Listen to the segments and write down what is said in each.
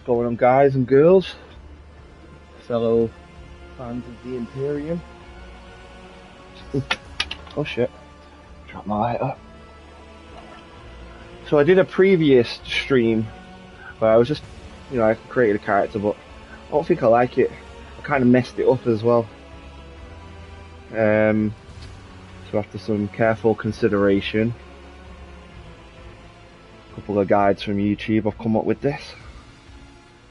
Going on, guys and girls, fellow fans of the Imperium. Oh shit, dropped my lighter. So I did a previous stream where I was just, I created a character, but I don't think I like it. I kind of messed it up as well. So after some careful consideration, a couple of guides from YouTube, I've come up with this.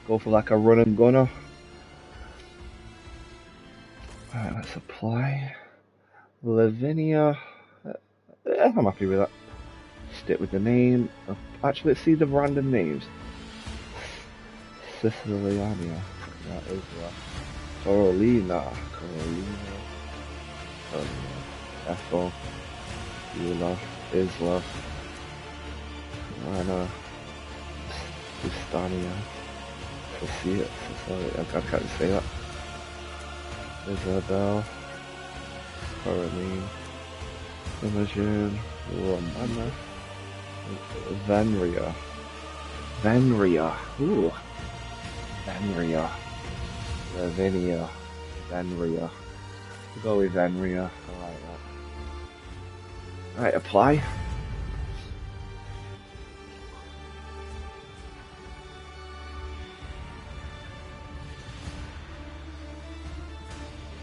Go for like a run and gunner. Alright, let's apply. Lavinia. I'm happy with that. Stick with the name. Actually, let's see the random names. Siciliania. That is that. Carolina. Ethel. Eula. Isla. Anna. Sistania. I can't say that. Isabel. Caroline. Imogen. Romana. Venria. Ooh. Venria. Lavinia. Venria. We'll go with Venria. I like that. Alright, apply.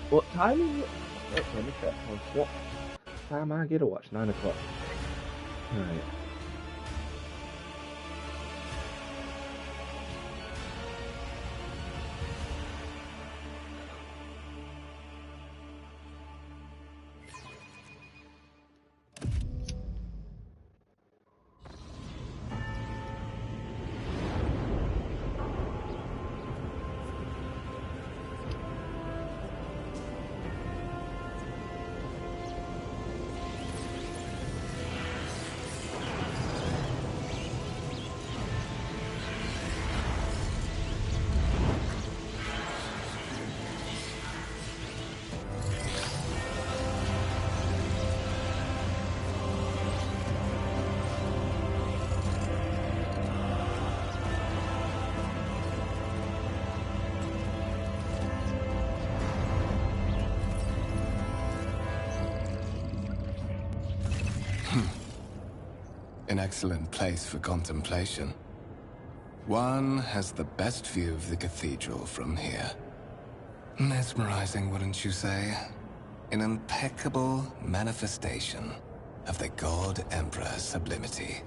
What time is it? Let me check. What time I get to watch? 9 o'clock. Alright. An excellent place for contemplation. One has the best view of the cathedral from here. Mesmerizing, wouldn't you say? An impeccable manifestation of the God Emperor's sublimity.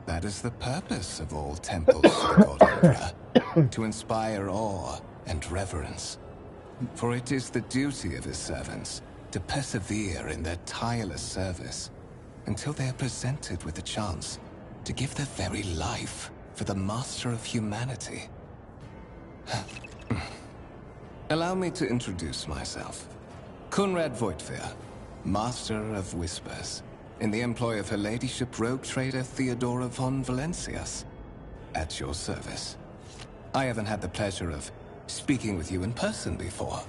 That is the purpose of all temples to the God Emperor, to inspire awe and reverence. For it is the duty of his servants to persevere in their tireless service until they are presented with the chance to give their very life for the master of humanity. Allow me to introduce myself. Conrad Voigtveer, Master of Whispers, in the employ of Her Ladyship rogue trader Theodora von Valencias. At your service. I haven't had the pleasure of speaking with you in person before.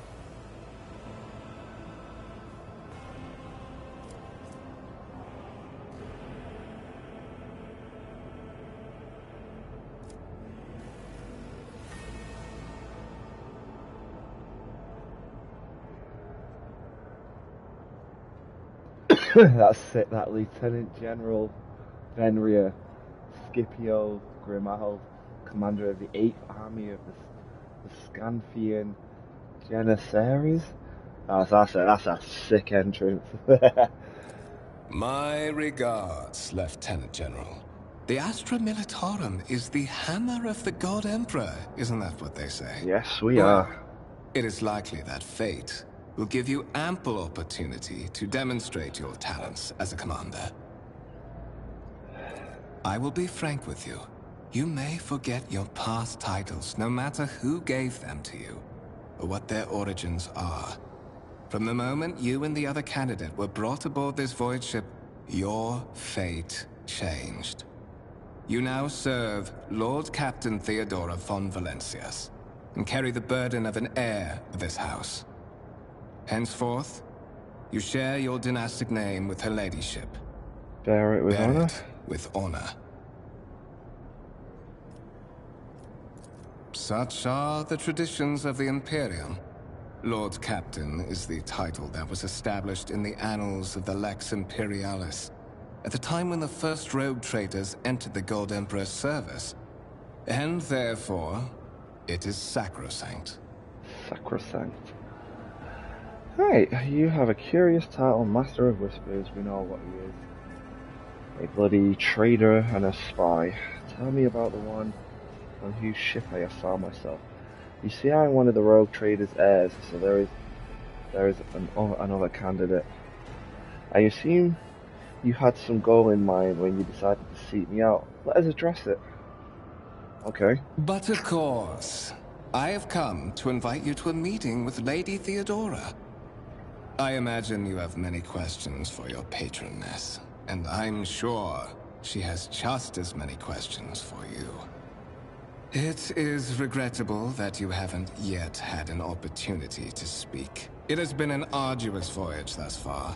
That's it, that Lieutenant General Venria Scipio Grimaldo, commander of the 8th Army of the Scanfian Janissaries. That's a sick entrance. My regards, Lieutenant General. The Astra Militarum is the hammer of the God Emperor, isn't that what they say? Yes, we are. It is likely that fate will give you ample opportunity to demonstrate your talents as a commander. I will be frank with you. You may forget your past titles, no matter who gave them to you, or what their origins are. From the moment you and the other candidate were brought aboard this void ship, your fate changed. You now serve Lord Captain Theodora von Valencias, and carry the burden of an heir of this house. Henceforth, you share your dynastic name with her ladyship. Bear it with Bear honor. it with honor. Such are the traditions of the Imperium. Lord Captain is the title that was established in the annals of the Lex Imperialis at the time when the first rogue traders entered the Gold Emperor's service, and therefore, it is sacrosanct. Sacrosanct. Right, you have a curious title, Master of Whispers. We know what he is. A bloody traitor and a spy. Tell me about the one on whose ship I have found myself. You see, I'm one of the rogue traders' heirs, so there is another candidate. I assume you had some goal in mind when you decided to seek me out. Let us address it. Okay. But of course, I have come to invite you to a meeting with Lady Theodora. I imagine you have many questions for your patroness, and I'm sure she has just as many questions for you. It is regrettable that you haven't yet had an opportunity to speak. It has been an arduous voyage thus far.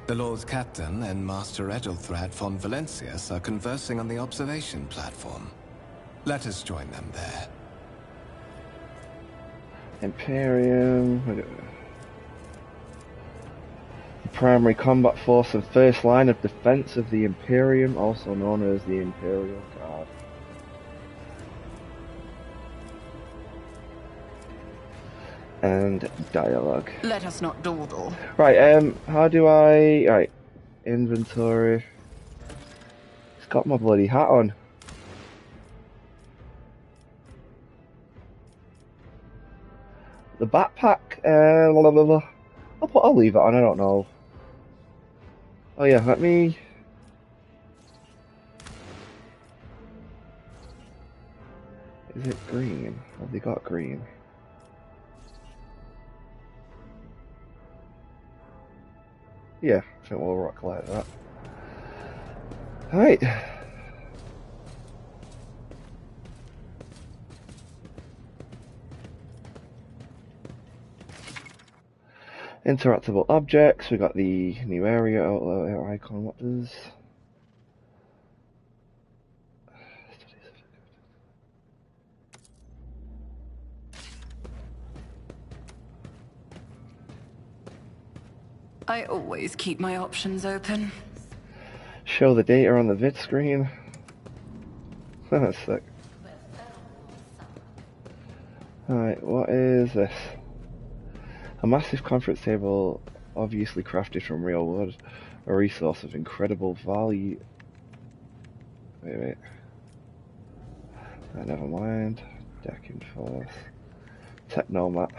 The Lord Captain and Master Ethelthrad von Valencius are conversing on the observation platform. Let us join them there. Imperium. The primary combat force and first line of defense of the Imperium, also known as the Imperial Guard. And dialogue. Let us not dawdle. Right, how do I... Right, inventory. It's got my bloody hat on. The backpack, blah, blah, blah. I'll leave it on, I don't know. Oh yeah, let me... Is it green? Have they got green? Yeah, I think we'll rock like that. Alright. Interactable objects, we got the new area icon. What does... I always keep my options open. Show the data on the vid screen. That's sick. Alright, what is this? A massive conference table, obviously crafted from real wood. A resource of incredible value. Wait. Never mind. Decking force. Technomat.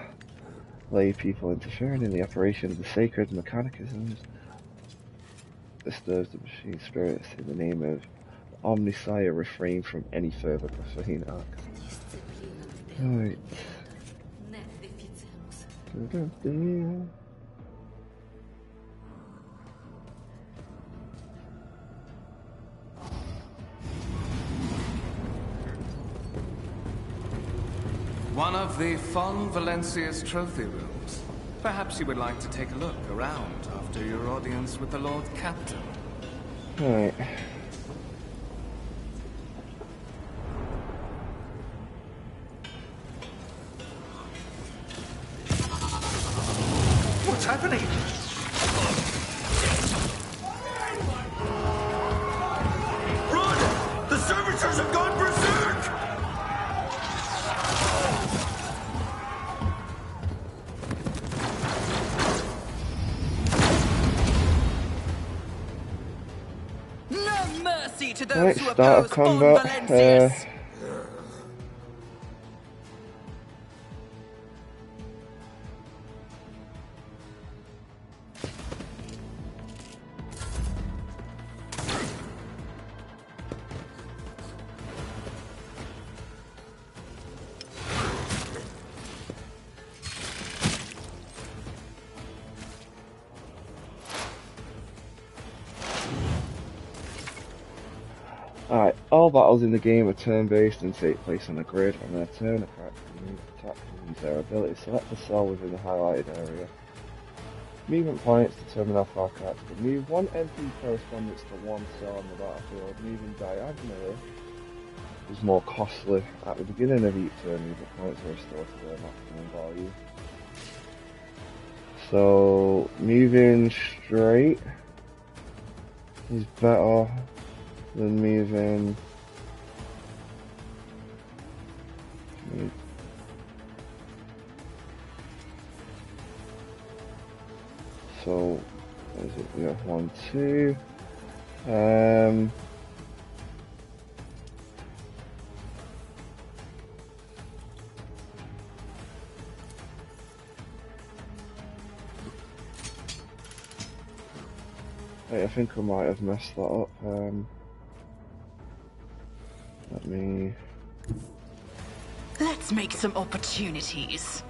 Lay people interfering in the operation of the sacred mechanisms. Disturbs the machine spirits in the name of Omnisire. Refrain from any further profane acts. Right. One of the von Valencius trophy rooms. Perhaps you would like to take a look around after your audience with the Lord Captain. Alright. What's happening? Run! The servitors have gone berserk! No mercy to those Right, who start of oppose von combat. Valencius. Alright, All battles in the game are turn-based and take place on a grid. On their turn, a character can move, attack, and use their ability. Select a cell within the highlighted area. Movement points determine how far character can move. One MP corresponds to one cell on the battlefield. Moving diagonally is more costly. At the beginning of each turn, movement points are restored to their maximum value. So, moving straight is better than moving. So, what is it? Yeah, 1, 2. Wait, I think I might have messed that up. Let me. Let's make some opportunities.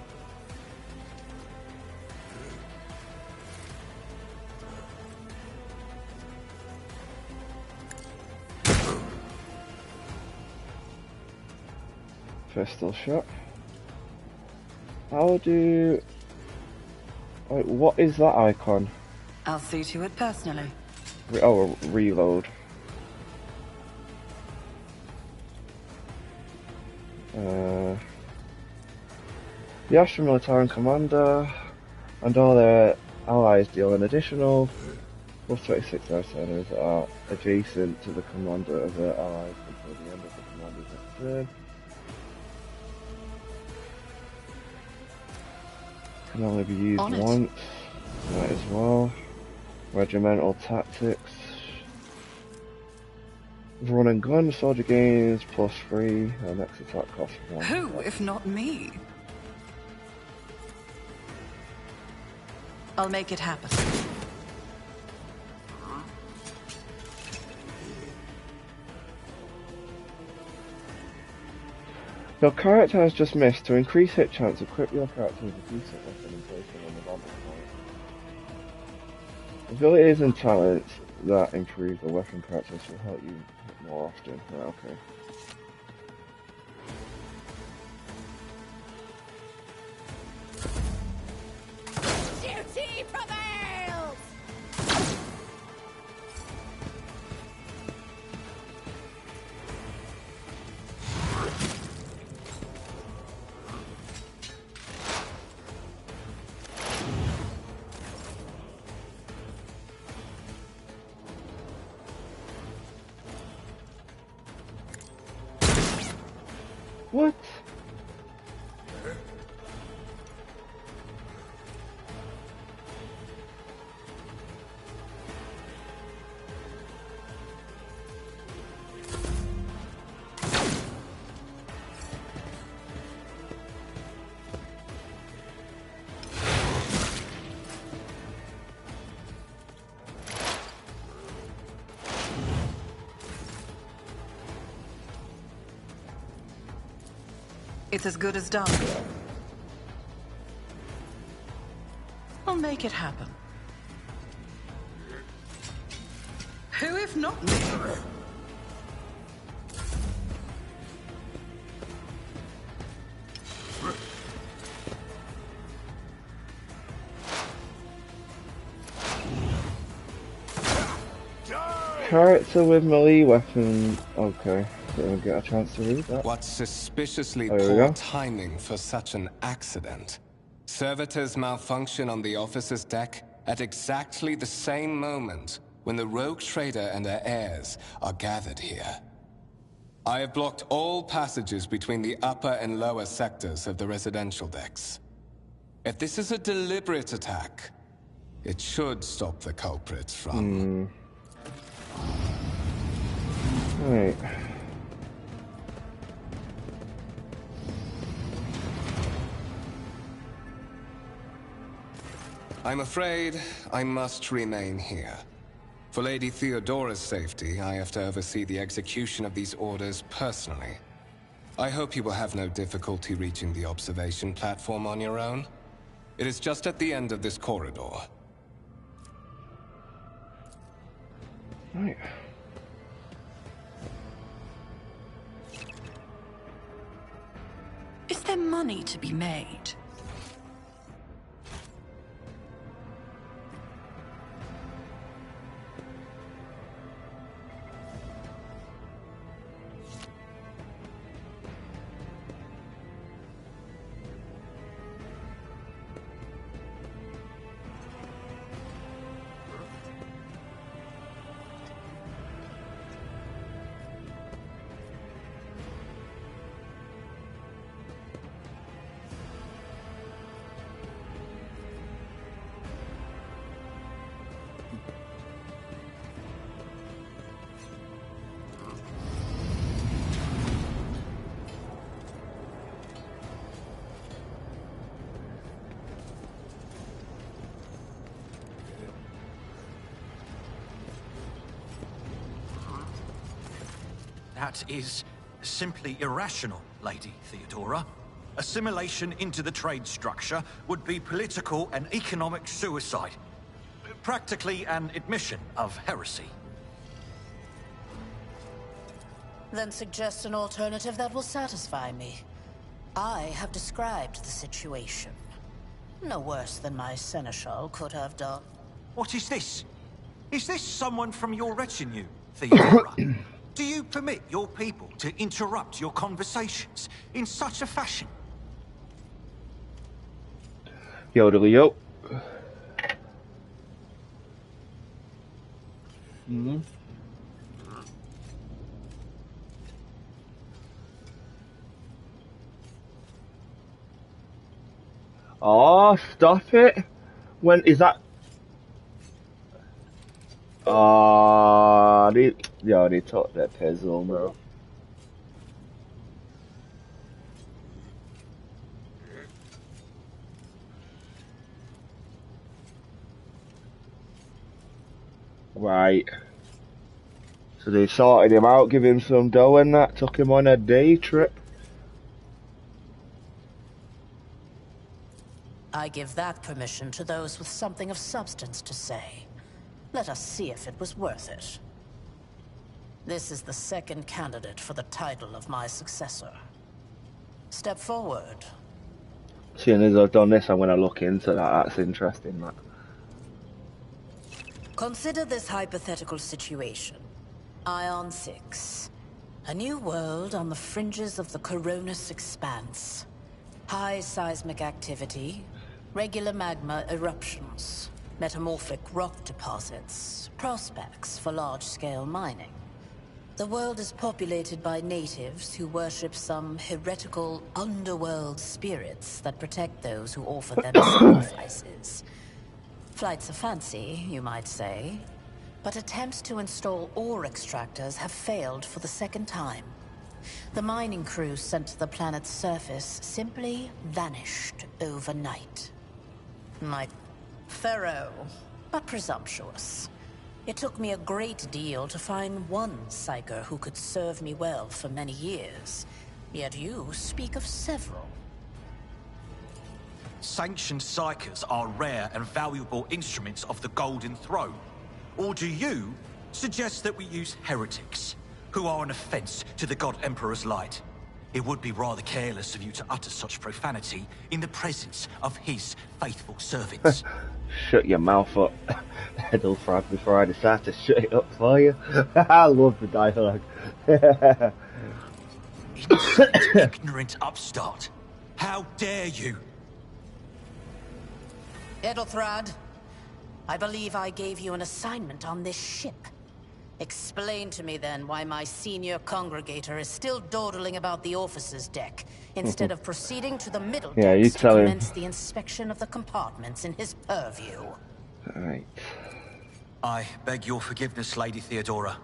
Pistol shot. How do... Wait, what is that icon? I'll see to it personally. Oh, reload. The Astro Militarum Commander and all their allies deal an additional plus 26 outsiders that are adjacent to the commander of their allies until the end of the commander's next turn. Can only be used once. Might as well. Regimental tactics. Run and gun, soldier gains +3, and next attack costs 1. Who, if not me? I'll make it happen. Your character has just missed. To increase hit chance, equip your character with a decent weapon and place it on the battle point. Abilities and talents that improve the weapon characters will help you hit more often. Right, okay. Duty prevails! What? It's as good as done. I'll make it happen. Who if not me? Character with melee weapon. Okay, didn't get a chance to read that. What suspiciously There we poor go. timing for such an accident. Servitors malfunction on the officer's deck at exactly the same moment when the rogue trader and her heirs are gathered here. I have blocked all passages between the upper and lower sectors of the residential decks. If this is a deliberate attack, it should stop the culprits from... Right. I'm afraid I must remain here. For Lady Theodora's safety, I have to oversee the execution of these orders personally. I hope you will have no difficulty reaching the observation platform on your own. It is just at the end of this corridor. Right. there money to be made? That is simply irrational, Lady Theodora. Assimilation into the trade structure would be political and economic suicide. Practically an admission of heresy. Then suggest an alternative that will satisfy me. I have described the situation. No worse than my seneschal could have done. What is this? Is this someone from your retinue, Theodora? Do you permit your people to interrupt your conversations in such a fashion? Yodely yo. Oh, stop it! When is that? Oh, they took that puzzle, bro. Right. So they sorted him out, give him some dough and that, took him on a day trip. I give that permission to those with something of substance to say. Let us see if it was worth it. This is the second candidate for the title of my successor. Step forward. Seeing as I've done this, I'm going to look into that. That's interesting, that. Consider this hypothetical situation. Ion 6. A new world on the fringes of the Coronis expanse. High seismic activity, regular magma eruptions, metamorphic rock deposits, prospects for large-scale mining. The world is populated by natives who worship some heretical underworld spirits that protect those who offer them sacrifices. Flights of fancy, you might say, but attempts to install ore extractors have failed for the second time. The mining crews sent to the planet's surface simply vanished overnight. Thorough, but presumptuous. It took me a great deal to find one psyker who could serve me well for many years. Yet you speak of several. Sanctioned psychers are rare and valuable instruments of the Golden Throne. Or do you suggest that we use heretics, who are an offense to the God Emperor's light? It would be rather careless of you to utter such profanity in the presence of his faithful servants. Shut your mouth up, Edelfrag, before I decide to shut it up for you. I love the dialogue. Innocent, ignorant upstart. How dare you? Edelthrad, I believe I gave you an assignment on this ship. Explain to me then why my senior congregator is still dawdling about the officer's deck, instead of proceeding to the middle decks to commence the inspection of the compartments in his purview. Right. I beg your forgiveness, Lady Theodora.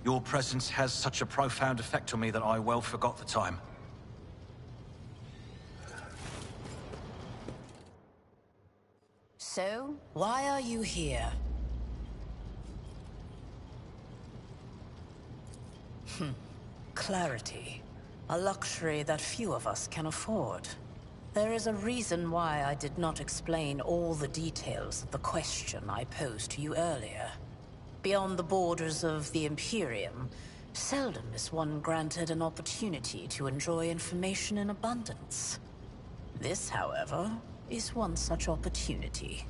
Your presence has such a profound effect on me that I well forgot the time. So, why are you here? Clarity. A luxury that few of us can afford. There is a reason why I did not explain all the details of the question I posed to you earlier. Beyond the borders of the Imperium, seldom is one granted an opportunity to enjoy information in abundance. This, however, is one such opportunity.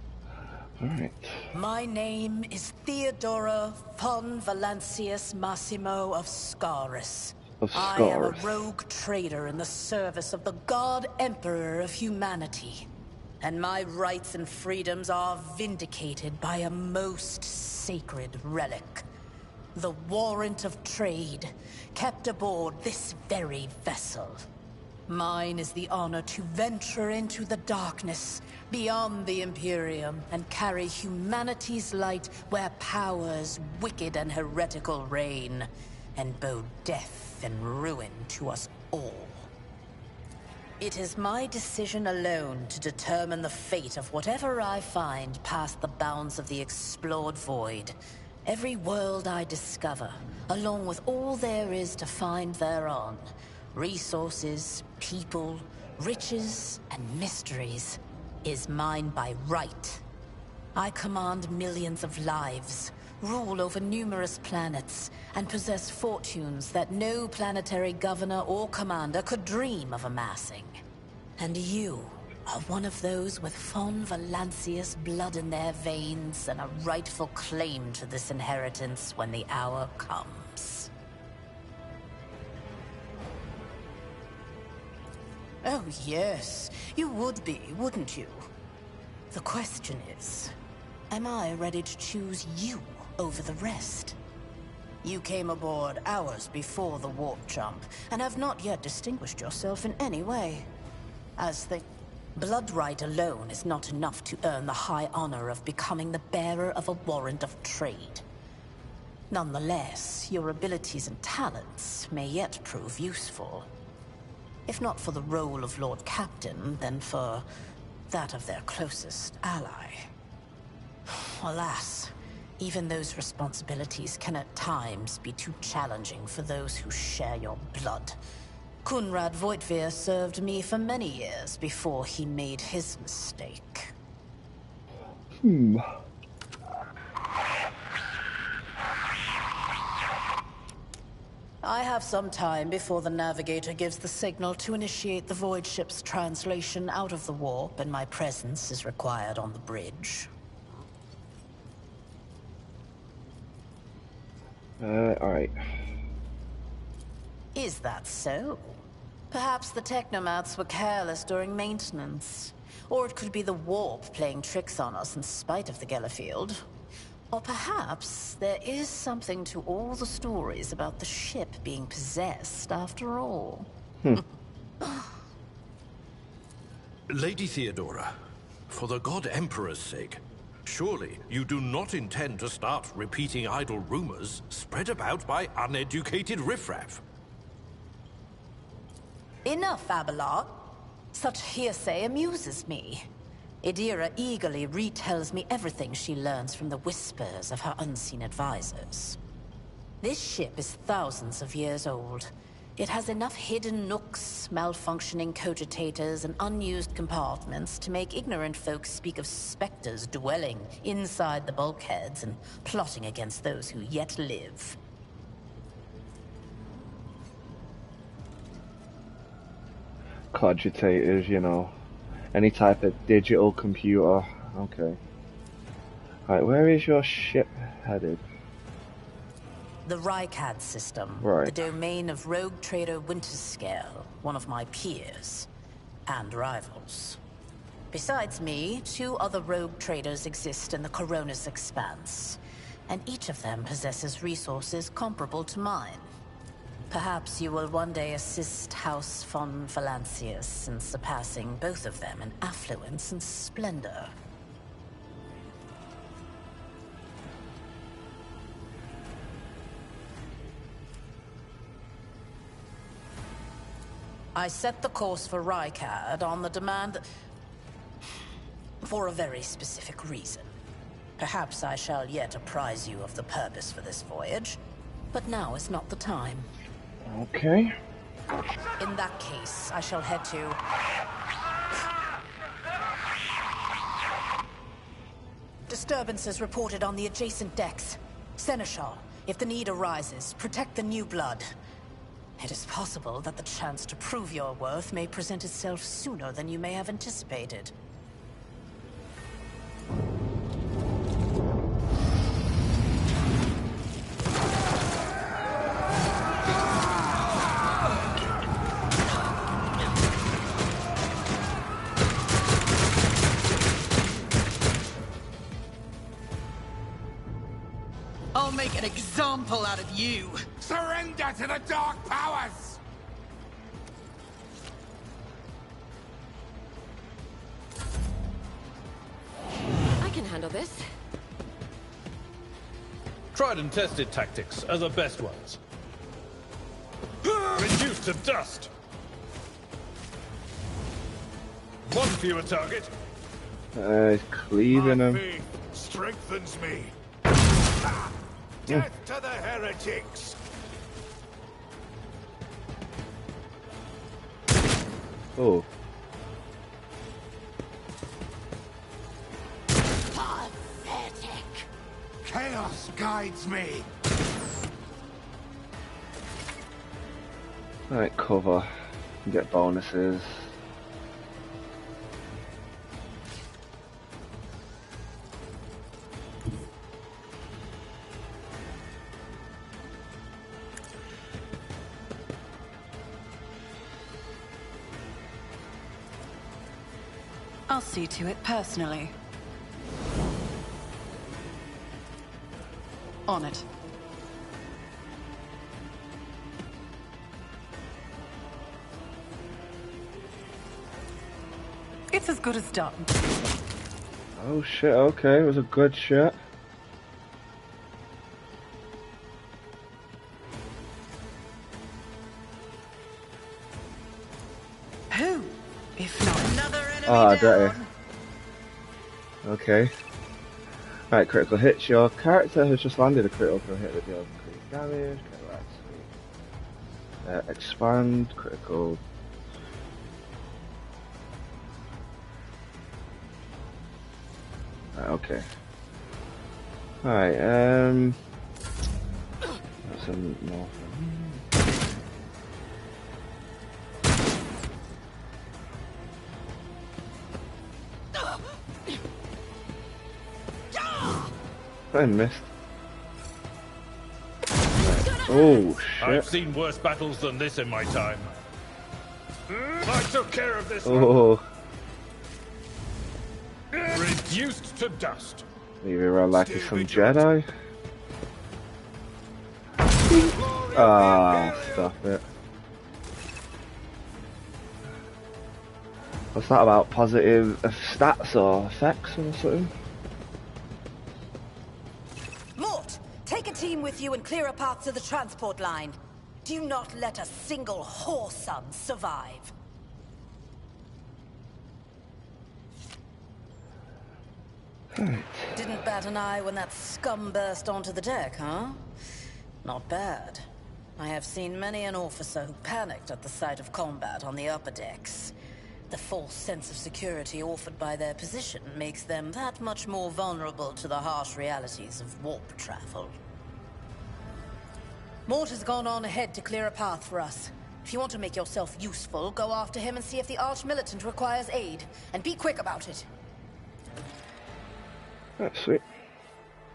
Alright. My name is Theodora von Valancius Massimo of Scaris. I am a rogue trader in the service of the God Emperor of humanity. And my rights and freedoms are vindicated by a most sacred relic. The warrant of trade, kept aboard this very vessel. Mine is the honor to venture into the darkness, beyond the Imperium, and carry humanity's light where powers wicked and heretical reign, and bow death and ruin to us all. It is my decision alone to determine the fate of whatever I find past the bounds of the explored void. Every world I discover, along with all there is to find thereon. Resources, people, riches, and mysteries, is mine by right. I command millions of lives, rule over numerous planets, and possess fortunes that no planetary governor or commander could dream of amassing. And you are one of those with von Valancius blood in their veins and a rightful claim to this inheritance when the hour comes. Oh yes, you would be, wouldn't you? The question is, am I ready to choose you over the rest? You came aboard hours before the warp jump, and have not yet distinguished yourself in any way. As the blood right alone is not enough to earn the high honor of becoming the bearer of a warrant of trade. Nonetheless, your abilities and talents may yet prove useful. If not for the role of Lord Captain, then for that of their closest ally. Alas, even those responsibilities can at times be too challenging for those who share your blood. Kunrad Voitvir served me for many years before he made his mistake. I have some time before the Navigator gives the signal to initiate the Void ship's translation out of the warp, and my presence is required on the bridge. Alright. Is that so? Perhaps the technomats were careless during maintenance. Or it could be the warp playing tricks on us in spite of the Gellerfield. Or perhaps there is something to all the stories about the ship being possessed after all. Lady Theodora, for the God Emperor's sake, surely you do not intend to start repeating idle rumors spread about by uneducated riffraff. Enough, Abelard. Such hearsay amuses me. Idira eagerly retells me everything she learns from the whispers of her unseen advisors. This ship is thousands of years old. It has enough hidden nooks, malfunctioning cogitators, and unused compartments to make ignorant folks speak of specters dwelling inside the bulkheads and plotting against those who yet live. Cogitators, you know. Any type of digital computer. Okay. Right, where is your ship headed? The Rykad system, Right. the domain of rogue trader Winterscale, one of my peers, and rivals. Besides me, 2 other rogue traders exist in the Coronis Expanse, and each of them possesses resources comparable to mine. Perhaps you will one day assist House von Valancius in surpassing both of them in affluence and splendor. I set the course for Rykad on the demand for a very specific reason. Perhaps I shall yet apprise you of the purpose for this voyage, but now is not the time. Okay. In that case, I shall head to... Disturbances reported on the adjacent decks. Seneschal, if the need arises, protect the new blood. It is possible that the chance to prove your worth may present itself sooner than you may have anticipated. I'll make an example out of you. Surrender to the dark powers! I can handle this. Tried and tested tactics are the best ones. Reduced to dust. One fewer target. He's cleaving My him. faith strengthens me. Death to the heretics! Oh. Pathetic! Chaos guides me! Right, cover. Get bonuses. I'll see to it personally. On it. It's as good as done. Oh shit, okay, it was a good shot. Who, if not another enemy Ah, dirty. down? Okay. Right, critical hits. Your character has just landed a critical hit that deals increased damage. Okay, right, sweet. Expand, critical. Right, okay. Alright, that's a more. I missed. Right. Oh I've shit. seen worse battles than this in my time. I took care of this one. Oh, Reduced to dust. leave it around like he's some Jedi. Ah, stop it. What's that about? Positive stats or effects or something? Mort, take a team with you and clear a path to the transport line. Do not let a single whoreson survive. Didn't bat an eye when that scum burst onto the deck, huh? Not bad. I have seen many an officer who panicked at the sight of combat on the upper decks. The false sense of security offered by their position makes them that much more vulnerable to the harsh realities of warp travel. Mort has gone on ahead to clear a path for us. If you want to make yourself useful, go after him and see if the Arch-Militant requires aid. And be quick about it. That's sweet.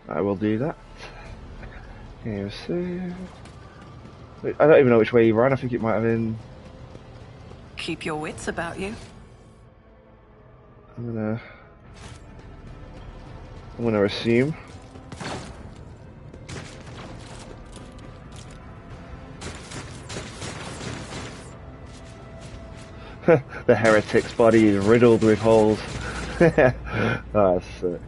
I will do that. Here, see. Wait, I don't even know which way he ran. I think it might have been. Keep your wits about you. I'm gonna assume. The heretic's body is riddled with holes. That's sick.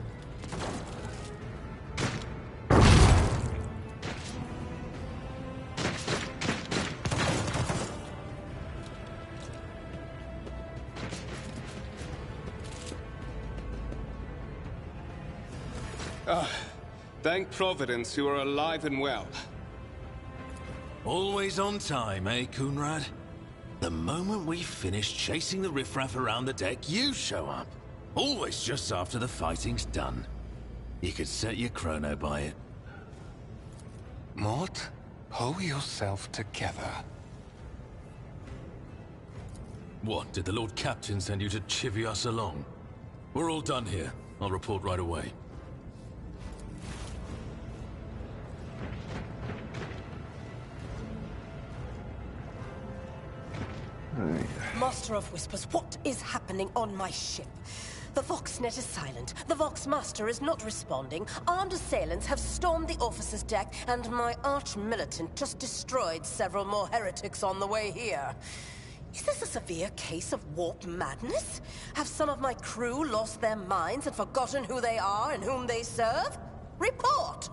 Thank Providence you are alive and well. Always on time, eh, Coonrad? The moment we finish chasing the riffraff around the deck, you show up. Always just after the fighting's done. You could set your chrono by it. Mort, pull yourself together. What, did the Lord Captain send you to chivvy us along? We're all done here. I'll report right away. Right. Master of Whispers, what is happening on my ship? The Voxnet is silent. The Vox Master is not responding. Armed assailants have stormed the officer's deck, and my arch-militant just destroyed several more heretics on the way here. Is this a severe case of warp madness? Have some of my crew lost their minds and forgotten who they are and whom they serve? Report!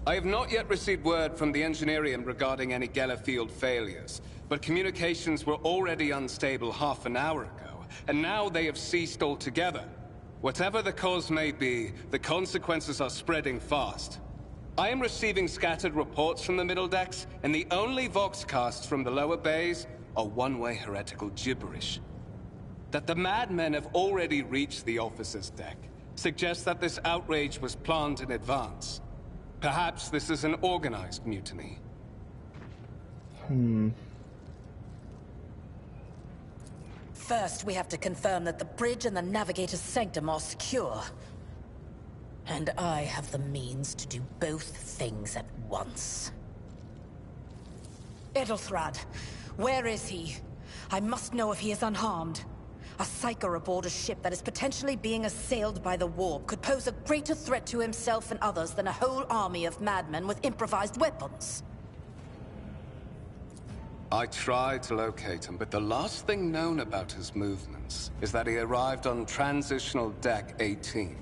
I have not yet received word from the Engineerium regarding any Geller field failures, but communications were already unstable half an hour ago, and now they have ceased altogether. Whatever the cause may be, the consequences are spreading fast. I am receiving scattered reports from the middle decks, and the only voxcasts from the lower bays are one-way heretical gibberish. That the madmen have already reached the officer's deck suggests that this outrage was planned in advance. Perhaps this is an organized mutiny. First, we have to confirm that the bridge and the Navigator's Sanctum are secure. And I have the means to do both things at once. Edelthrad, where is he? I must know if he is unharmed. A psyker aboard a ship that is potentially being assailed by the warp could pose a greater threat to himself and others than a whole army of madmen with improvised weapons. I tried to locate him, but the last thing known about his movements is that he arrived on Transitional Deck 18.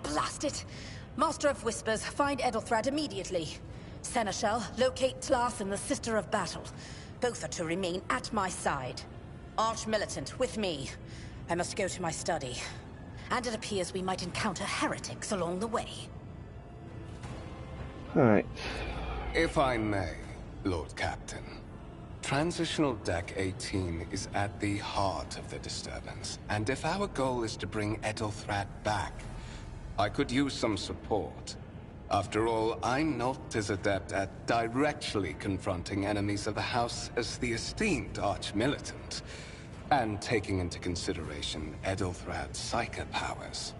Blast it! Master of Whispers, find Edelthrad immediately. Seneschal, locate Tlas and the Sister of Battle. Both are to remain at my side. Arch-militant, with me. I must go to my study. And it appears we might encounter heretics along the way. Alright. If I may, Lord Captain. Transitional Deck 18 is at the heart of the disturbance, and if our goal is to bring Edelthrad back, I could use some support. After all, I'm not as adept at directly confronting enemies of the House as the esteemed Arch-Militant, and taking into consideration Edelthrad's psychic powers.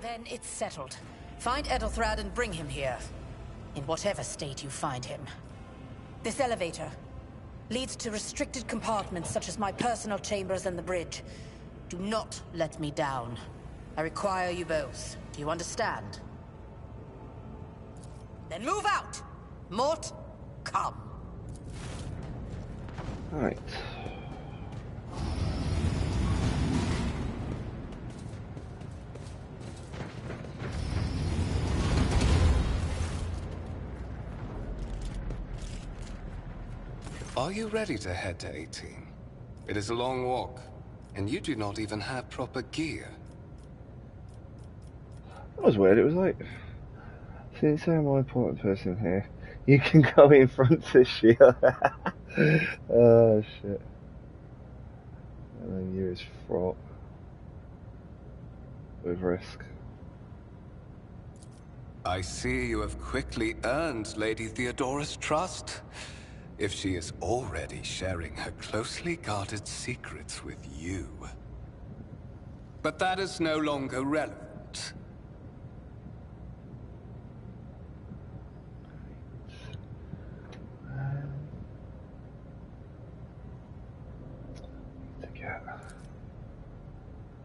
Then it's settled. Find Edelthrad and bring him here. In whatever state you find him. This elevator leads to restricted compartments such as my personal chambers and the bridge. Do not let me down. I require you both. Do you understand? Then move out! Mort, come. Alright. Are you ready to head to 18? It is a long walk, and you do not even have proper gear. That was weird. It was like, since I'm a more important person here, you can go in front to shield. Oh shit. And then you is fraught with risk. I see you have quickly earned Lady Theodora's trust. If she is already sharing her closely guarded secrets with you. But that is no longer relevant.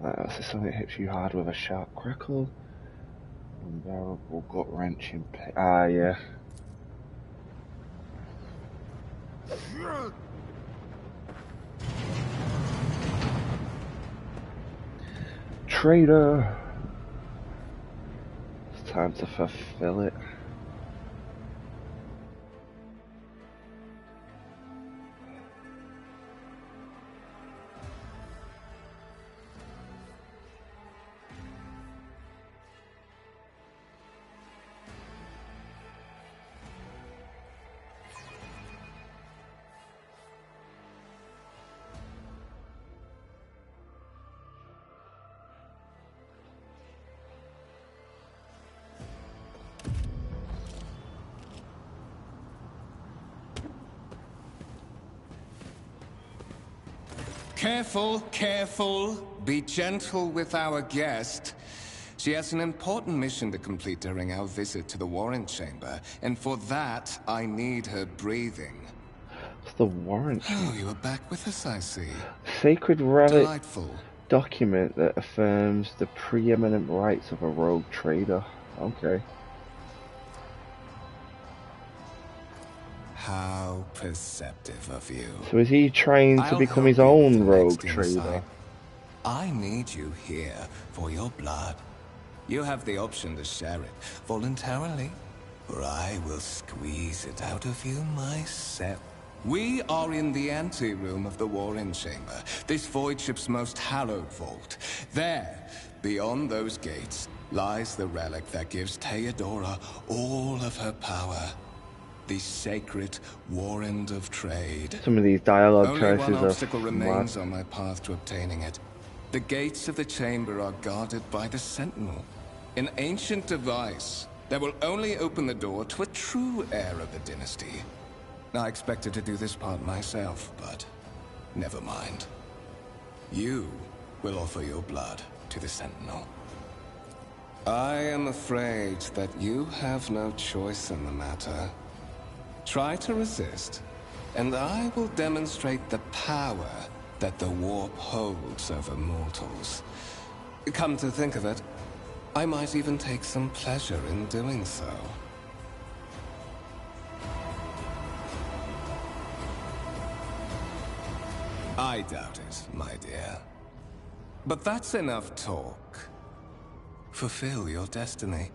So something hits you hard with a sharp crackle. Unbearable gut wrenching pain. Ah, yeah. Traitor. It's time to fulfill it. Careful, careful. Be gentle with our guest. She has an important mission to complete during our visit to the warrant chamber, and for that, I need her breathing. It's the warrant. Oh, you are back with us, I see. Sacred relic Delightful. document that affirms the preeminent rights of a rogue trader. Okay. How perceptive of you. So is he trying to become his own rogue trader? I need you here for your blood. You have the option to share it voluntarily, or I will squeeze it out of you myself. We are in the anteroom of the Warren Chamber, this void ship's most hallowed vault. There, beyond those gates, lies the relic that gives Theodora all of her power. The sacred warrant of trade. Some of these dialogue Only choices one are obstacle remains mad. on my path to obtaining it. The gates of the chamber are guarded by the Sentinel, an ancient device that will only open the door to a true heir of the dynasty. I expected to do this part myself, but never mind. You will offer your blood to the Sentinel. I am afraid that you have no choice in the matter. Try to resist, and I will demonstrate the power that the warp holds over mortals. Come to think of it, I might even take some pleasure in doing so. I doubt it, my dear. But that's enough talk. Fulfill your destiny.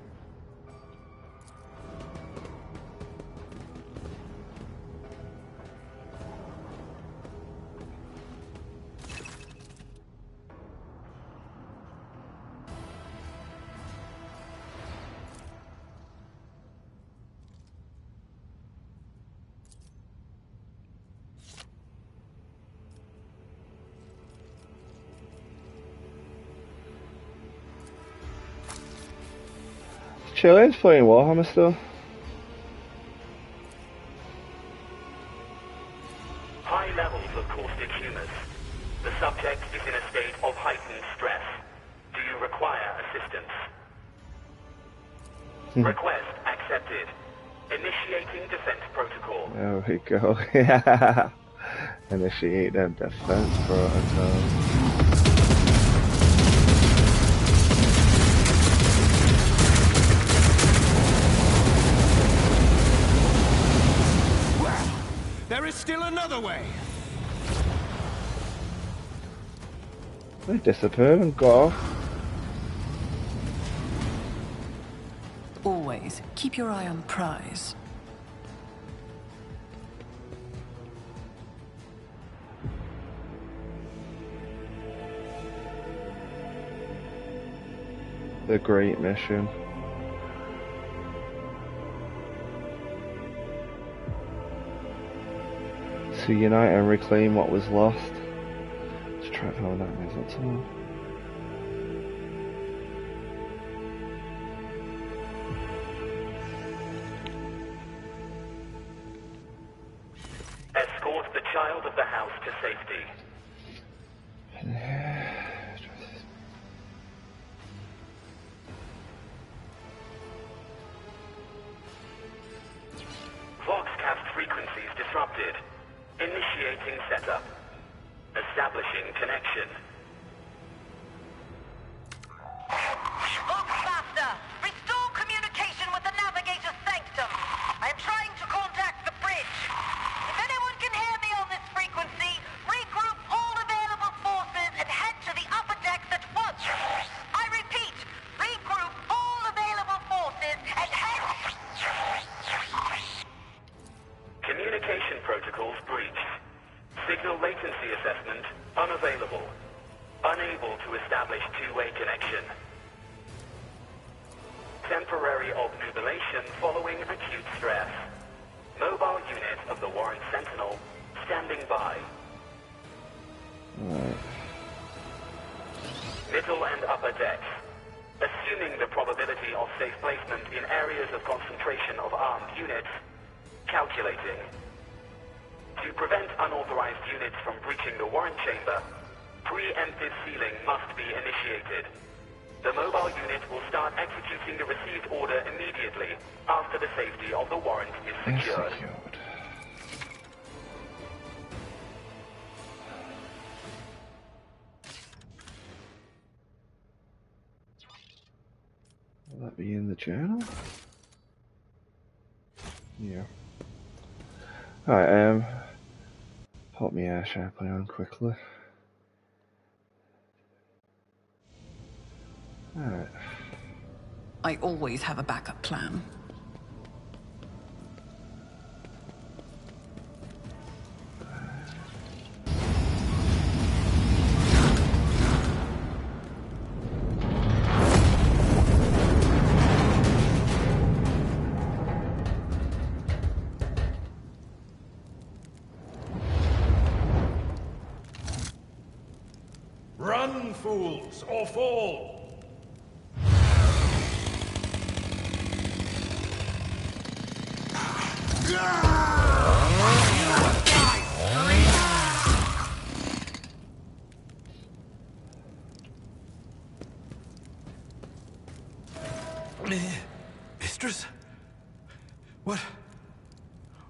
Chillin's playing Warhammer still. High levels of caustic humus. The subject is in a state of heightened stress. Do you require assistance? Request accepted. Initiating defense protocol. There we go. Yeah. Initiate them defense protocol. There is still another way. They disappeared and got off. Always keep your eye on the prize. The great mission. To unite and reclaim what was lost. Let's try to find that is at all. Escort the child of the house to safety. Voxcast frequencies disrupted. Initiating setup. Establishing connection. Voxmaster, restore communication with the navigator's sanctum. I am trying to contact the bridge. If anyone can hear me on this frequency, regroup all available forces and head to the upper decks at once. I repeat, regroup all available forces and head... Communication protocols breached. Signal latency assessment unavailable. Unable to establish two-way connection. Temporary obnubilation following acute stress. Mobile unit of the Warren Sentinel standing by. Right. Middle and upper decks. Assuming the probability of safe placement in areas of concentration of armed units. Calculating. To prevent unauthorized units from breaching the warrant chamber, preemptive sealing must be initiated. The mobile unit will start executing the received order immediately after the safety of the warrant is secured. Will that be in the journal? Yeah. Alright, pop me air sharply on quickly. Alright. I always have a backup plan. Run, fools, or fall! Mistress? What?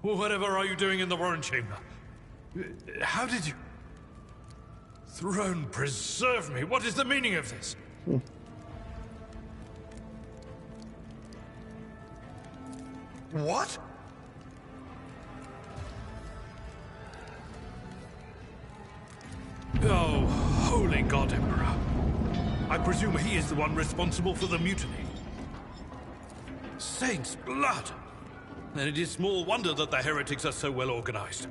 Whatever are you doing in the warrant chamber? How did you... Throne preserve me! What is the meaning of this? What? Oh, holy God, Emperor. I presume he is the one responsible for the mutiny. Saint's blood! And it is small wonder that the heretics are so well organized.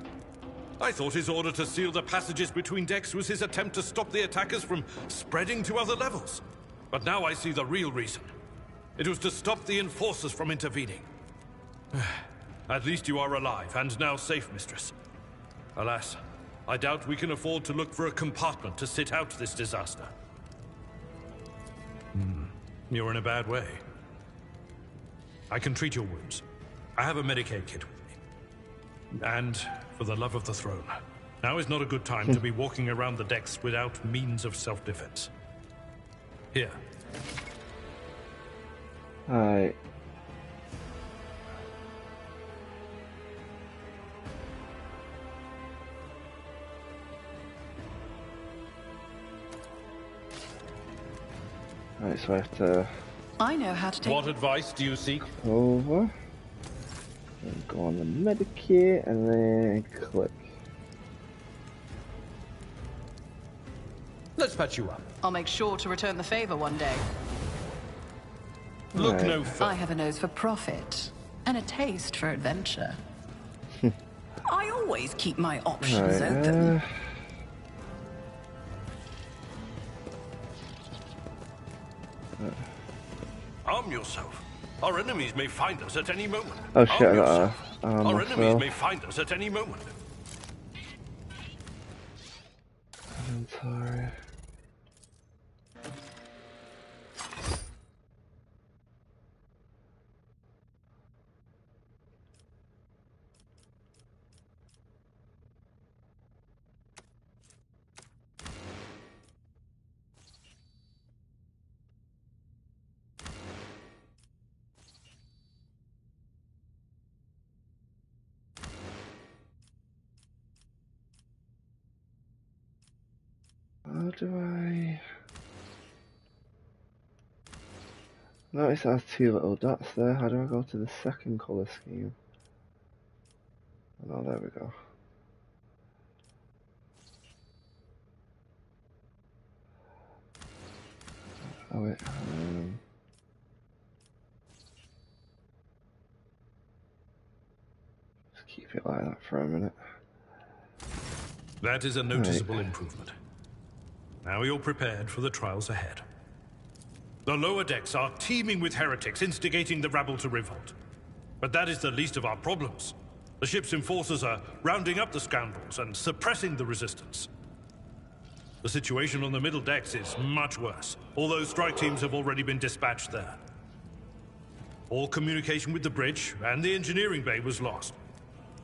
I thought his order to seal the passages between decks was his attempt to stop the attackers from spreading to other levels. But now I see the real reason. It was to stop the enforcers from intervening. At least you are alive, and now safe, Mistress. Alas, I doubt we can afford to look for a compartment to sit out this disaster. You're in a bad way. I can treat your wounds. I have a Medicaid kit with me. And, for the love of the throne, now is not a good time to be walking around the decks without means of self-defense. Here. Alright. Right, so I have to... I know how to take... What advice do you seek? Over. And go on the Medicare and then click. Let's patch you up. I'll make sure to return the favor one day. Look no further. I have a nose for profit and a taste for adventure. I always keep my options open. Arm yourself. Our enemies may find us at any moment. Oh shit, I got Our enemies may find us at any moment. I'm sorry. How do I... Notice it has two little dots there. How do I go to the second colour scheme? Oh, there we go. Oh wait, just keep it like that for a minute. That is a noticeable improvement. Now you're prepared for the trials ahead. The lower decks are teeming with heretics instigating the rabble to revolt. But that is the least of our problems. The ship's enforcers are rounding up the scoundrels and suppressing the resistance. The situation on the middle decks is much worse, although strike teams have already been dispatched there. All communication with the bridge and the engineering bay was lost.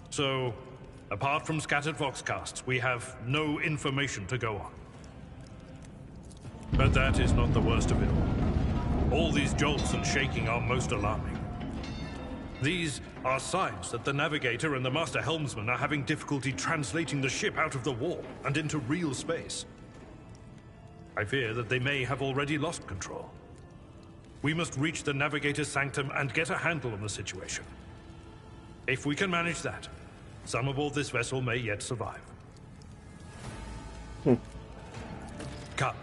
So, Apart from scattered voxcasts, we have no information to go on. But that is not the worst of it all. All these jolts and shaking are most alarming. These are signs that the Navigator and the Master Helmsman are having difficulty translating the ship out of the warp and into real space. I fear that they may have already lost control. We must reach the Navigator's sanctum and get a handle on the situation. If we can manage that, some aboard this vessel may yet survive. Come.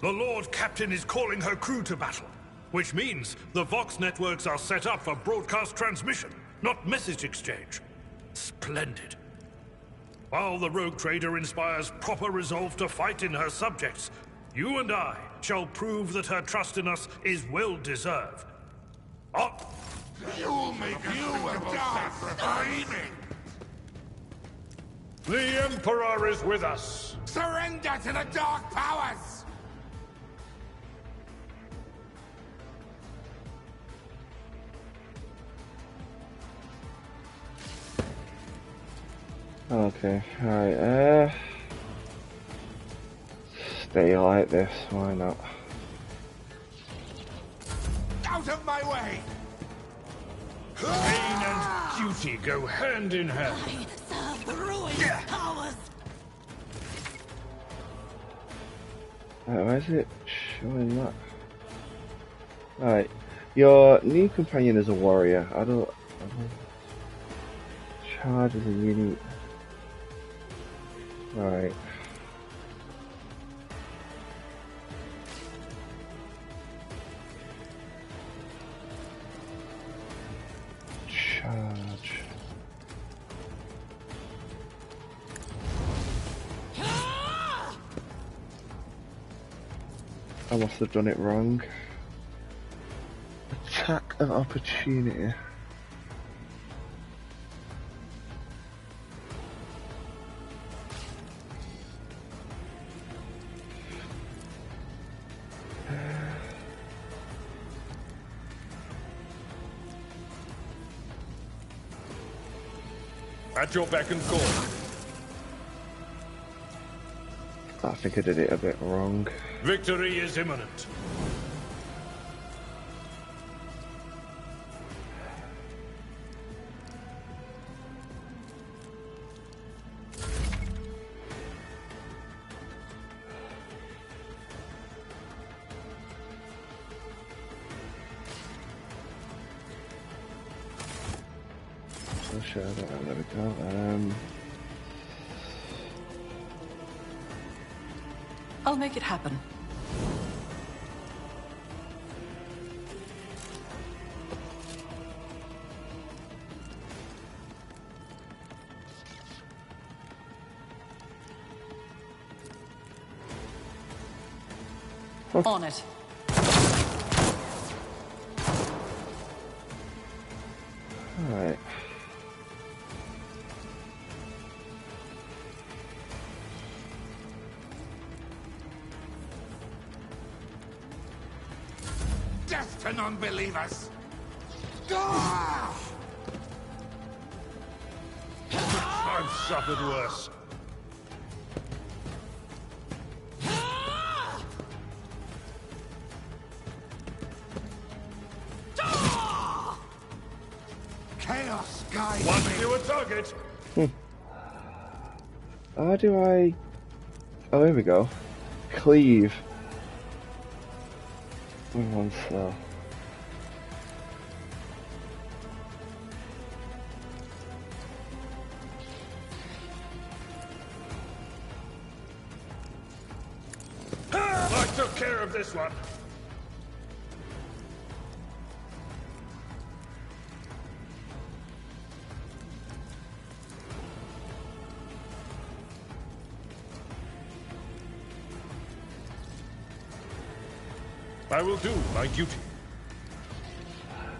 The Lord Captain is calling her crew to battle, which means the Vox networks are set up for broadcast transmission, not message exchange. Splendid. While the rogue trader inspires proper resolve to fight in her subjects, you and I shall prove that her trust in us is well deserved. You'll make you a dog screaming! The Emperor is with us! Surrender to the Dark Powers! Okay, alright, stay like this, why not? Out of my way! Pain and duty go hand in hand. I serve the ruined powers! Why is it showing that? Alright, your new companion is a warrior. I don't charge as a unit. Alright. Charge. I must have done it wrong. Attack of opportunity. At your beck and call. I think I did it a bit wrong. Victory is imminent. Sure, there we go. I'll make it happen. On it. Alright. Death to non-believers! Ah! I've suffered worse. Chaos guide One me! fewer target! How do I... Oh, here we go. Cleave. One slow. I took care of this one. I will do my duty.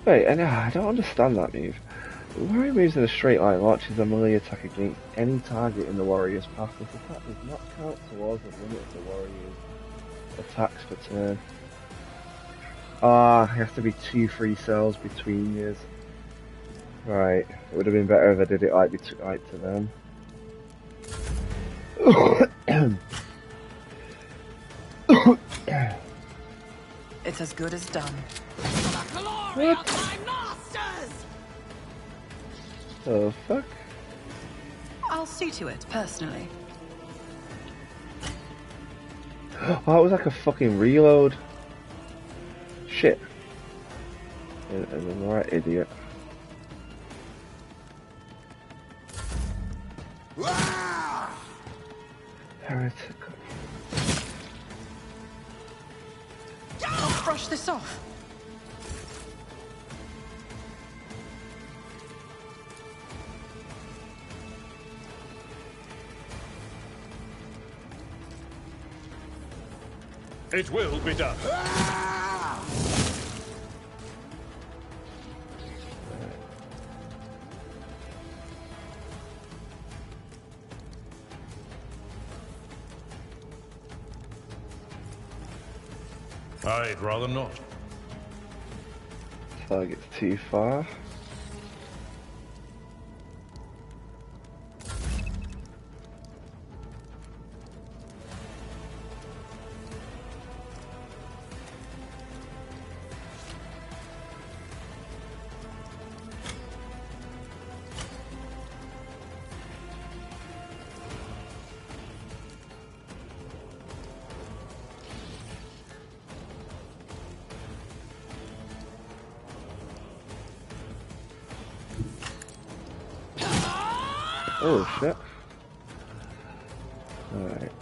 Wait, and I don't understand that move. Warrior moves in a straight line launches a melee attack against any target in the warrior's path. This attack does not count towards the limit of the warrior's attacks per turn. Ah, it has to be 2 free cells between years. Right, it would have been better if I did it like to them. It's as good as done. What? The fuck? I'll see to it, personally. Oh, that was like a fucking reload. Shit. I'm the right idiot. Heretic. I'll brush this off. It will be done. I'd rather not. Target's too far. Oh shit. Alright.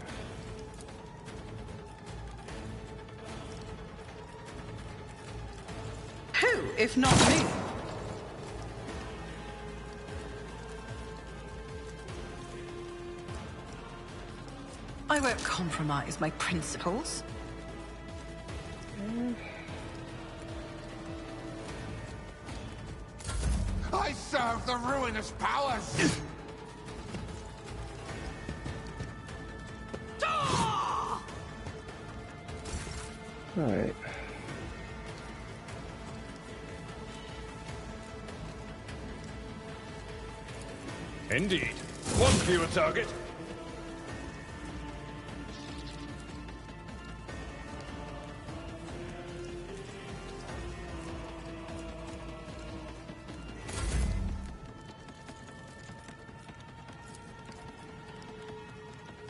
Who, if not me? I won't compromise my principles. I serve the ruinous powers! Alright. Indeed. One fewer target.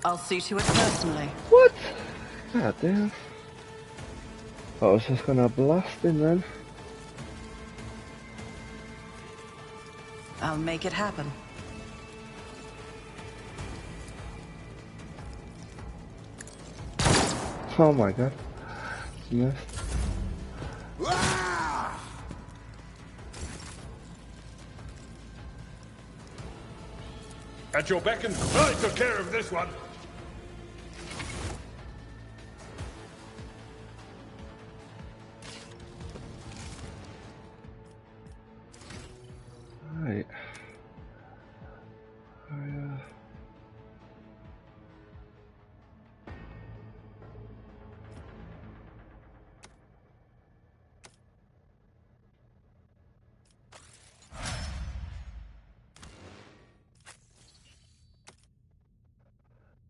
I'll see to it personally. What? God damn. I was just gonna blast him then. I'll make it happen. Oh my god. Missed. At your beck and I took care of this one. Right.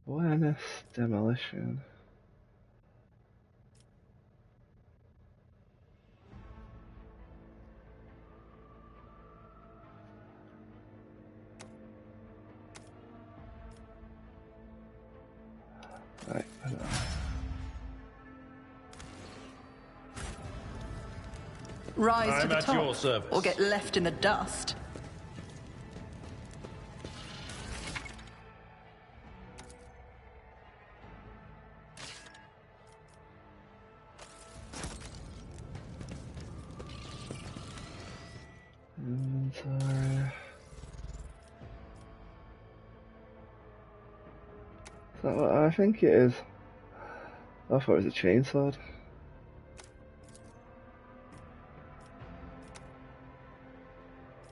Awareness demolition. Right. Rise to I'm the at top, your service. or get left in the dust. Inventory. Is that what I think it is? I thought it was a chainsaw.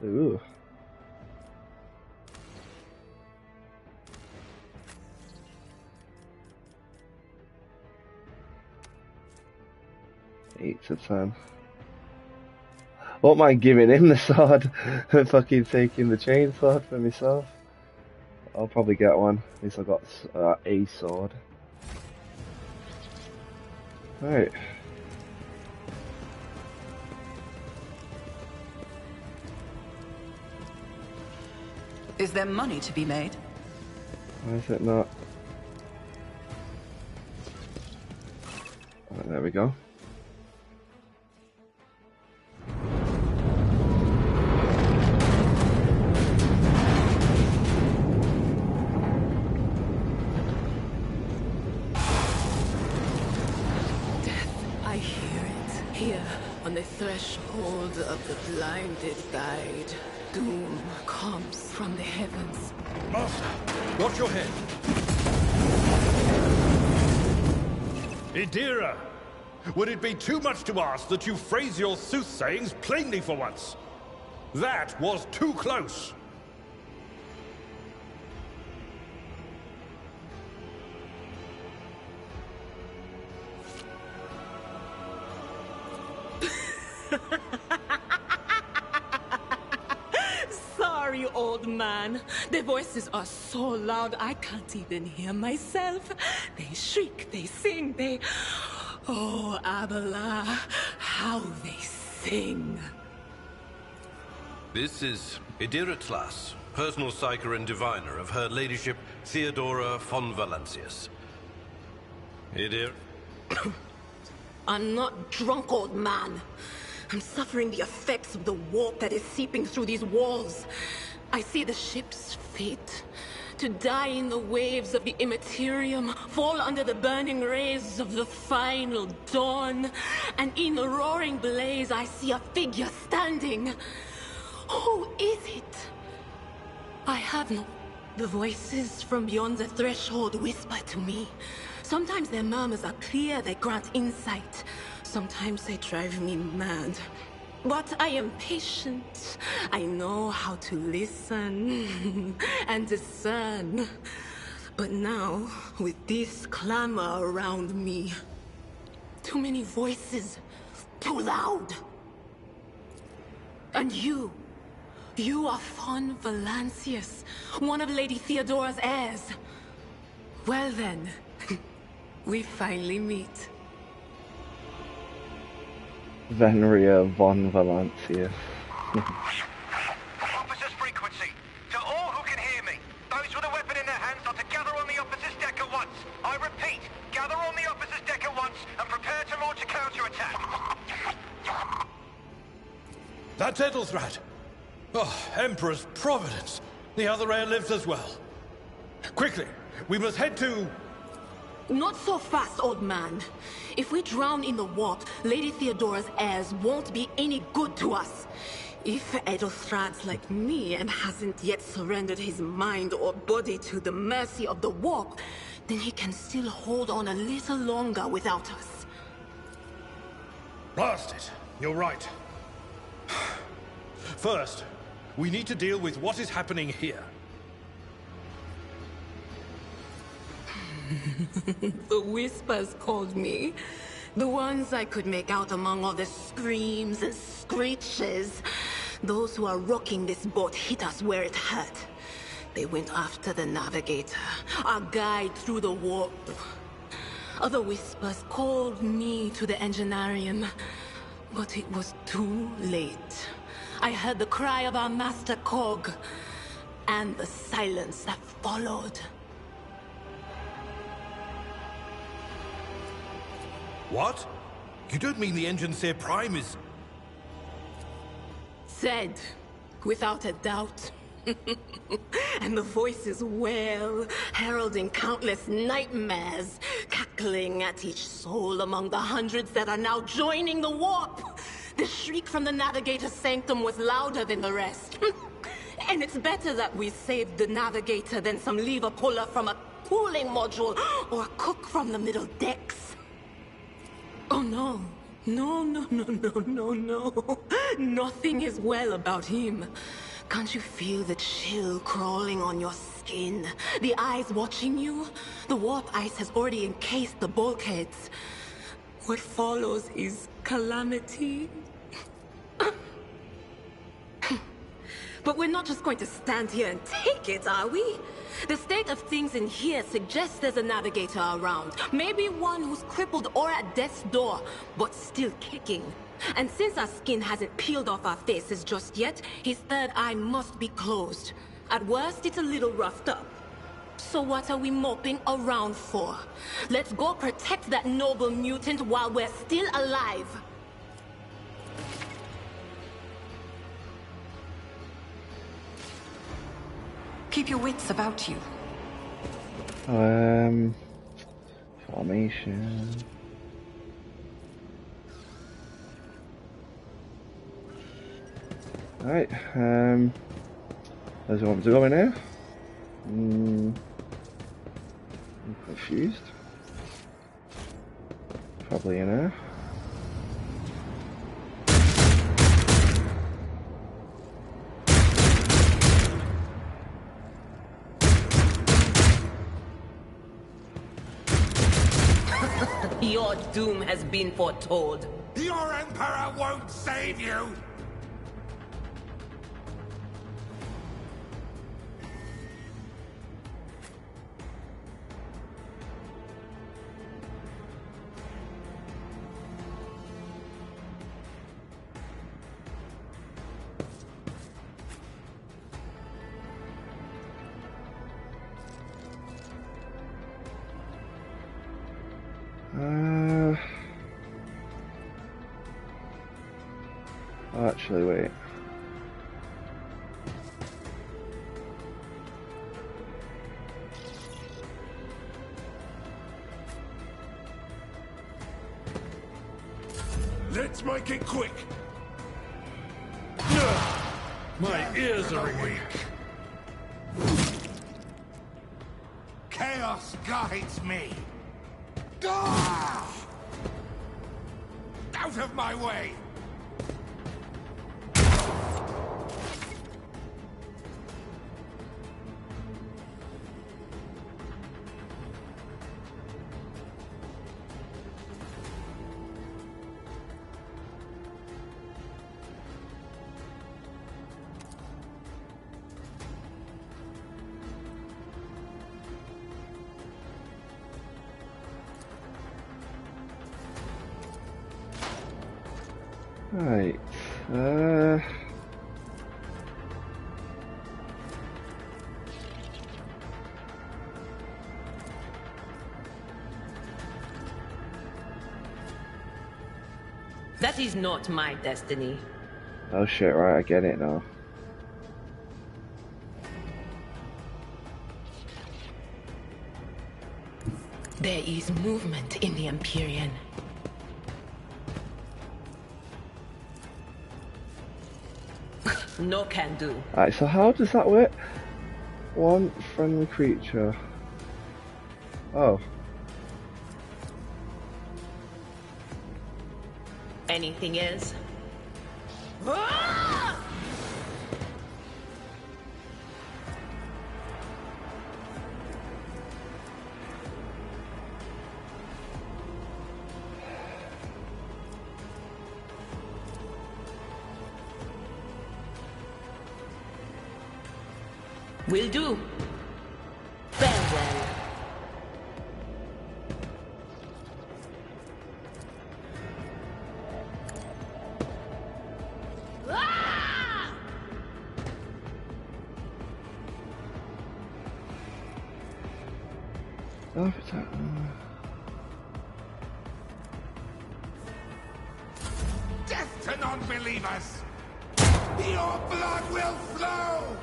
Ooh. Eight to 10. Won't mind giving him the sword and fucking taking the chainsaw for myself. I'll probably get one. At least I got a sword. Right. Is there money to be made? Why is it not? Right, there we go. I hear it. Here, on the threshold of the blinded guide, doom comes from the heavens. Master, watch your head. Idira, would it be too much to ask that you phrase your soothsayings plainly for once? That was too close. Sorry, old man. Their voices are so loud I can't even hear myself. They shriek, they sing, they... Oh, Abala, how they sing. This is Idira Tlas, personal psyker and diviner of Her Ladyship Theodora von Valancius. Idira... I'm not drunk, old man. I'm suffering the effects of the warp that is seeping through these walls. I see the ship's fate. To die in the waves of the immaterium, fall under the burning rays of the final dawn. And in the roaring blaze, I see a figure standing. Who is it? I have no... The voices from beyond the threshold whisper to me. Sometimes their murmurs are clear, they grant insight. Sometimes they drive me mad. But I am patient. I know how to listen and discern. But now, with this clamor around me, too many voices, too loud. And you are von Valancius, one of Lady Theodora's heirs. Well then, we finally meet. Venria von Valancius. Officer's frequency. To all who can hear me, those with a weapon in their hands are to gather on the officer's deck at once. I repeat, gather on the officer's deck at once and prepare to launch a counterattack. That's Edelthrat. Oh, Emperor's Providence. The other heir lives as well. Quickly, we must head to... Not so fast, old man. If we drown in the warp, Lady Theodora's heirs won't be any good to us. If Edelthrad's like me and hasn't yet surrendered his mind or body to the mercy of the warp, then he can still hold on a little longer without us. Blast it. You're right. First, we need to deal with what is happening here. The whispers called me. The ones I could make out among all the screams and screeches. Those who are rocking this boat hit us where it hurt. They went after the navigator, our guide through the warp. Other whispers called me to the engineerium, but it was too late. I heard the cry of our master Cog, and the silence that followed. What? You don't mean the Engineer Prime is... Said, without a doubt. And the voices wail, heralding countless nightmares, cackling at each soul among the hundreds that are now joining the warp. The shriek from the Navigator's sanctum was louder than the rest. And it's better that we saved the Navigator than some lever puller from a cooling module or a cook from the middle decks. Oh no, No, no, no, no, no, no. Nothing is well about him. Can't you feel the chill crawling on your skin? The eyes watching you? The warp ice has already encased the bulkheads. What follows is calamity. But we're not just going to stand here and take it, are we? The state of things in here suggests there's a navigator around. Maybe one who's crippled or at death's door, but still kicking. And since our skin hasn't peeled off our faces just yet, his third eye must be closed. At worst, it's a little roughed up. So what are we moping around for? Let's go protect that noble mutant while we're still alive. Keep your wits about you. Formation. Right, does he want me to go in here? I'm confused. Probably in here. Your doom has been foretold. Your Emperor won't save you! Actually, wait. Let's make it quick! My ears are ringing. Chaos guides me! Ah! Out of my way! Right, That is not my destiny. oh shit, right, I get it now. There is movement in the Empyrean. No can do. Alright, so how does that work? One friendly creature. Oh. Anything is? Will do. Farewell. Oh, it's that. Death to non-believers! Your blood will flow!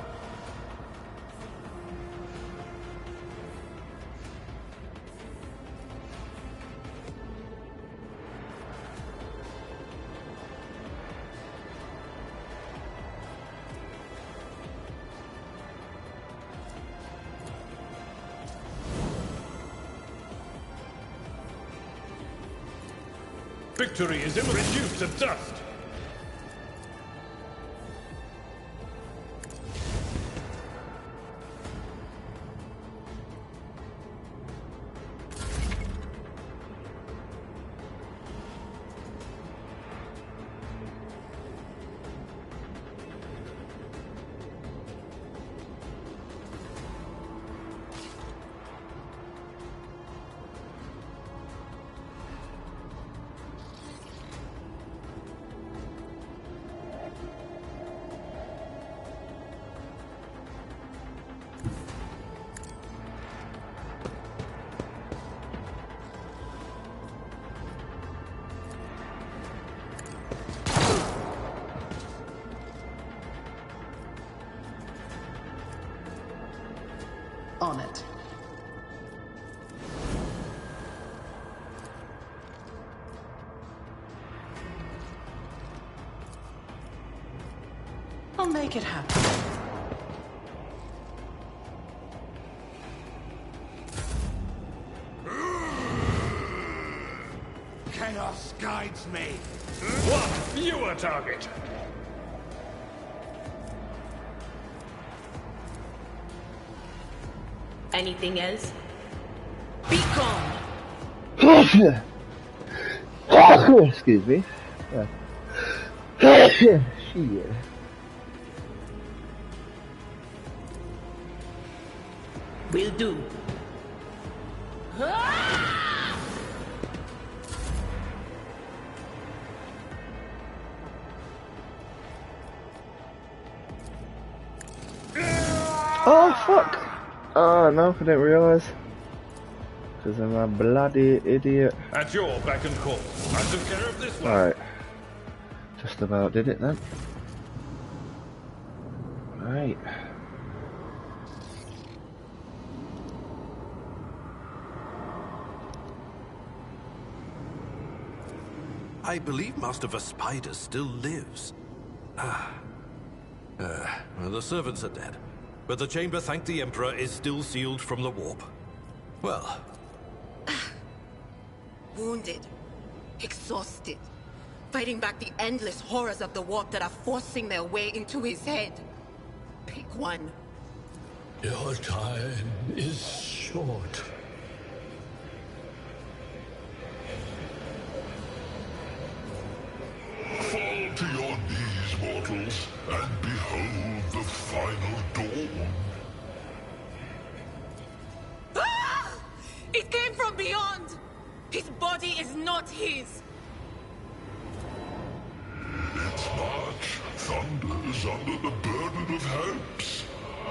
Victory is reduced to dust. On it. I'll make it happen. Chaos guides me. One fewer target. Anything else? Be gone! Excuse me. Shit. Will do. Oh, fuck! Oh, no, I didn't realise. Because I'm a bloody idiot. At your beck and call. I took care of this one. Right. Just about did it then. Right. I believe Master Vespider still lives. Well, the servants are dead. But the chamber, thank the Emperor, is still sealed from the warp. Well... Wounded. Exhausted. Fighting back the endless horrors of the warp that are forcing their way into his head. Pick one. Your time is short. Fall to your knees, mortals, and behold the final dawn. Ah! It came from beyond! His body is not his! Its march thunders under the burden of hopes.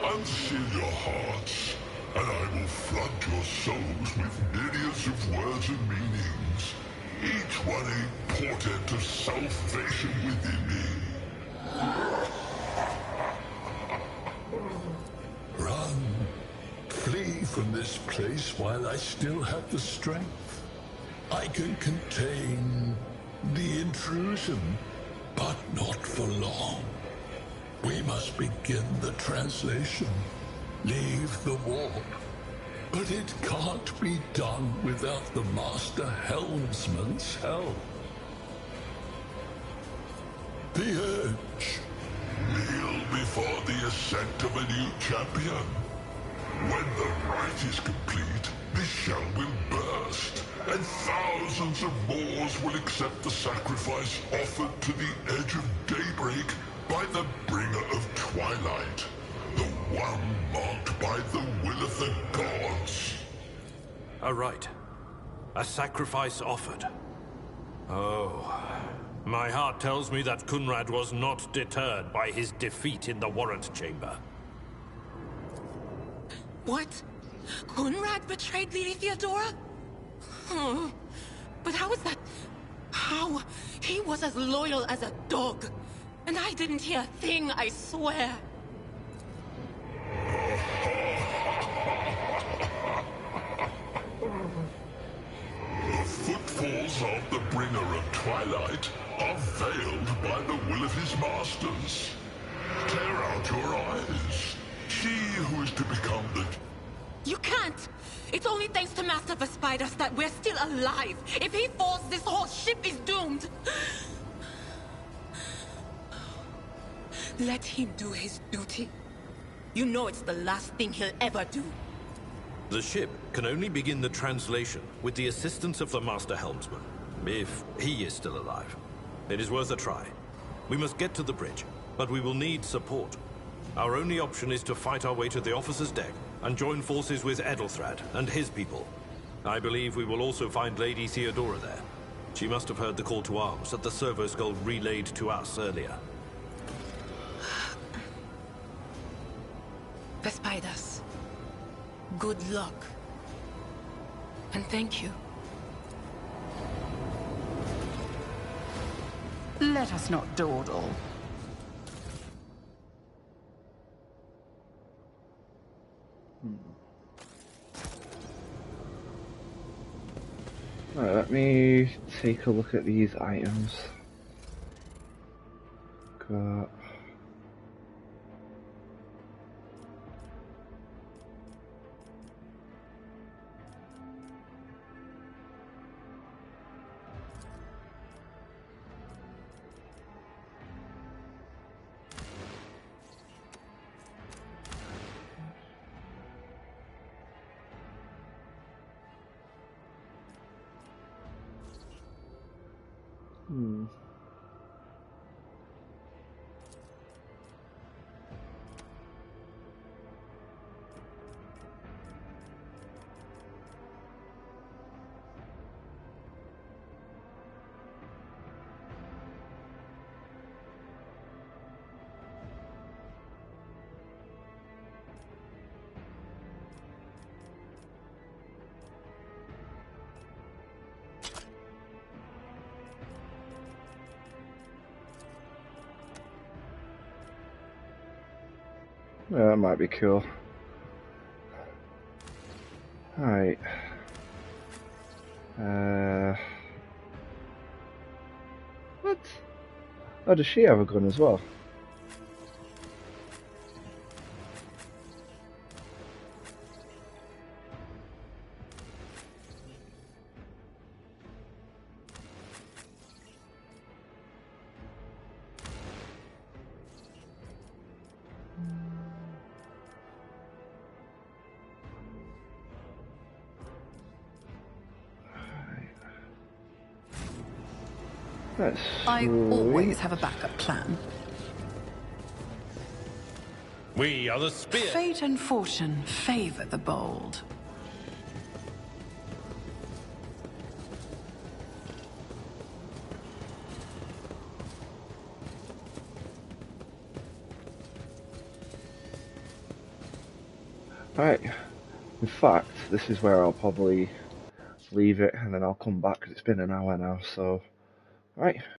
Unseal your hearts, and I will flood your souls with myriads of words and meanings, each one a portent of salvation within me. Run. Flee from this place while I still have the strength. I can contain the intrusion, but not for long. We must begin the translation. Leave the warp. But it can't be done without the Master Helmsman's help. The Edge. Kneel before the ascent of a new champion. When the rite is complete, this shell will burst, and thousands of Moors will accept the sacrifice offered to the edge of daybreak by the bringer of twilight, the one marked by the will of the gods. A rite. A sacrifice offered. Oh. My heart tells me that Kunrad was not deterred by his defeat in the warrant chamber. What? Kunrad betrayed Lady Theodora? Oh, but how is that? How? He was as loyal as a dog. And I didn't hear a thing, I swear. The footfalls of the bringer of twilight are veiled by the will of his masters. Tear out your eyes. She who is to become the... You can't! It's only thanks to Master Vespidas that we're still alive. If he falls, this whole ship is doomed. Let him do his duty. You know it's the last thing he'll ever do. The ship can only begin the translation with the assistance of the Master Helmsman, if he is still alive. It is worth a try. We must get to the bridge, but we will need support. Our only option is to fight our way to the officer's deck and join forces with Edelthrad and his people. I believe we will also find Lady Theodora there. She must have heard the call to arms that the servo skull relayed to us earlier. Vespidas, good luck. And thank you. Let us not dawdle. Right, let me take a look at these items. Got... Yeah, that might be cool. Alright. What? Oh, does she have a gun as well? I always have a backup plan. We are the spear. Fate and fortune favor the bold. Right. In fact, this is where I'll probably leave it and then I'll come back because it's been an hour now, so... Right.